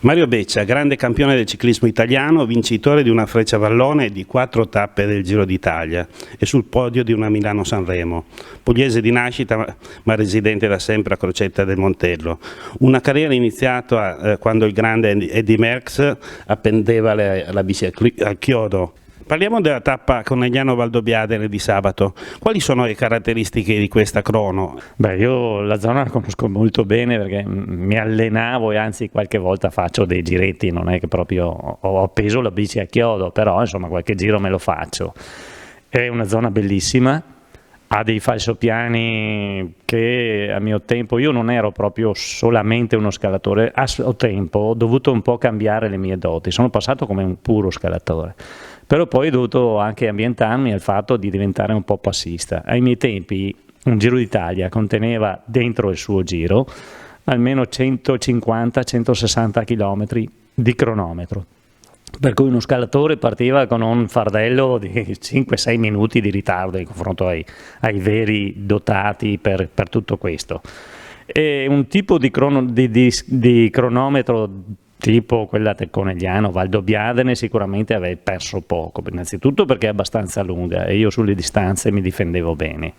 Mario Beccia, grande campione del ciclismo italiano, vincitore di una Frecciavallone e di 4 tappe del Giro d'Italia e sul podio di una Milano-Sanremo. Pugliese di nascita ma residente da sempre a Crocetta del Montello. Una carriera iniziata quando il grande Eddy Merckx appendeva la bici al chiodo. Parliamo della tappa Conegliano Valdobbiadene di sabato. Quali sono le caratteristiche di questa crono? Beh, io la zona la conosco molto bene perché mi allenavo e anzi qualche volta faccio dei giretti, non è che proprio ho appeso la bici a chiodo, però insomma qualche giro me lo faccio. È una zona bellissima, ha dei falsopiani che a mio tempo, io non ero proprio solamente uno scalatore, a suo tempo ho dovuto un po' cambiare le mie doti, sono passato come un puro scalatore. Però poi ho dovuto anche ambientarmi al fatto di diventare un po' passista. Ai miei tempi un Giro d'Italia conteneva dentro il suo giro almeno 150-160 km di cronometro. Per cui uno scalatore partiva con un fardello di 5-6 minuti di ritardo in confronto ai veri dotati per tutto questo. E un tipo di cronometro tipo quella del Conegliano Valdobbiadene sicuramente avevo perso poco, innanzitutto perché è abbastanza lunga e io sulle distanze mi difendevo bene.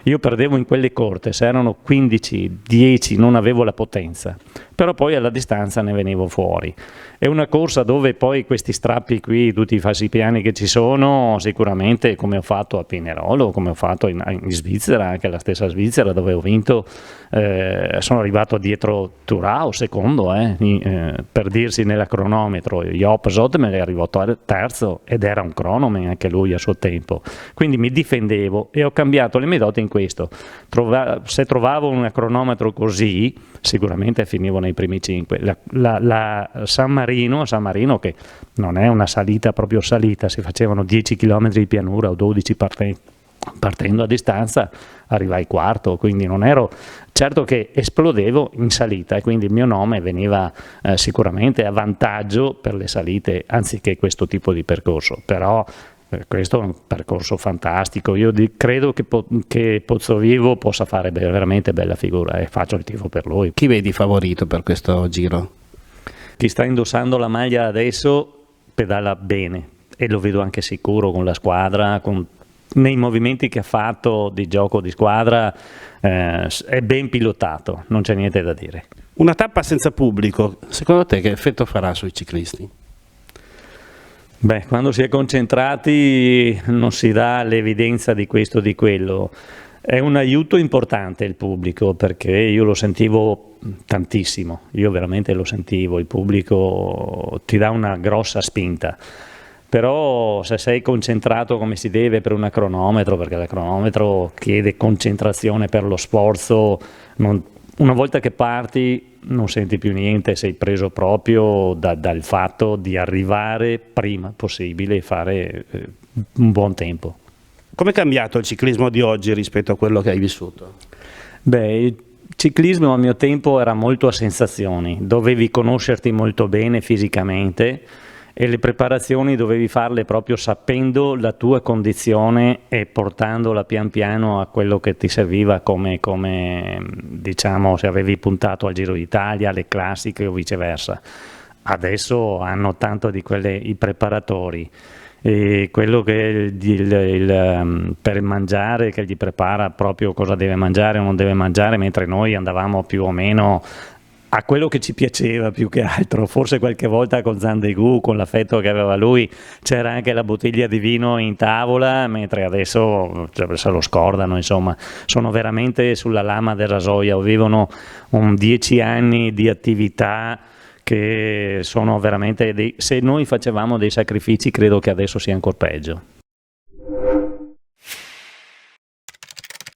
Io perdevo in quelle corte, se erano 15, 10 non avevo la potenza, però poi alla distanza ne venivo fuori. È una corsa dove poi questi strappi qui, tutti i falsipiani che ci sono, sicuramente come ho fatto a Pinerolo, come ho fatto in Svizzera, anche la stessa Svizzera dove ho vinto, sono arrivato dietro Thurau, secondo, per dirsi nella cronometro, Joop Zoetemelk è arrivato terzo ed era un cronoman anche lui a suo tempo, quindi mi difendevo e ho cambiato le mie doti in questo. Se trovavo un cronometro così, sicuramente finivo nei primi 5. La San Marino, che non è una salita proprio salita, si facevano 10 km di pianura o 12 partendo a distanza, arrivai quarto, quindi non ero, certo che esplodevo in salita e quindi il mio nome veniva sicuramente a vantaggio per le salite anziché questo tipo di percorso, però questo è un percorso fantastico, io credo che Pozzovivo possa fare veramente bella figura e faccio il tifo per lui. Chi vedi favorito per questo giro? Chi sta indossando la maglia adesso pedala bene e lo vedo anche sicuro con la squadra, nei movimenti che ha fatto di gioco di squadra è ben pilotato, non c'è niente da dire. Una tappa senza pubblico, secondo te che effetto farà sui ciclisti? Beh, quando si è concentrati non si dà l'evidenza di questo o di quello. È un aiuto importante il pubblico perché io lo sentivo tantissimo, io veramente lo sentivo, il pubblico ti dà una grossa spinta. Però se sei concentrato come si deve per una cronometro, perché la cronometro chiede concentrazione per lo sforzo, una volta che parti non senti più niente, sei preso proprio dal fatto di arrivare prima possibile e fare un buon tempo. Come è cambiato il ciclismo di oggi rispetto a quello che hai vissuto? Beh, il ciclismo a mio tempo era molto a sensazioni, dovevi conoscerti molto bene fisicamente e le preparazioni dovevi farle proprio sapendo la tua condizione e portandola pian piano a quello che ti serviva come diciamo se avevi puntato al Giro d'Italia, alle classiche o viceversa. Adesso hanno tanto di i preparatori e quello che per mangiare che gli prepara proprio cosa deve mangiare o non deve mangiare, mentre noi andavamo più o meno a quello che ci piaceva più che altro, forse qualche volta con Zandegù, con l'affetto che aveva lui, c'era anche la bottiglia di vino in tavola, mentre adesso se lo scordano, insomma, sono veramente sulla lama del rasoio, vivono 10 anni di attività che sono veramente, se noi facevamo dei sacrifici credo che adesso sia ancora peggio.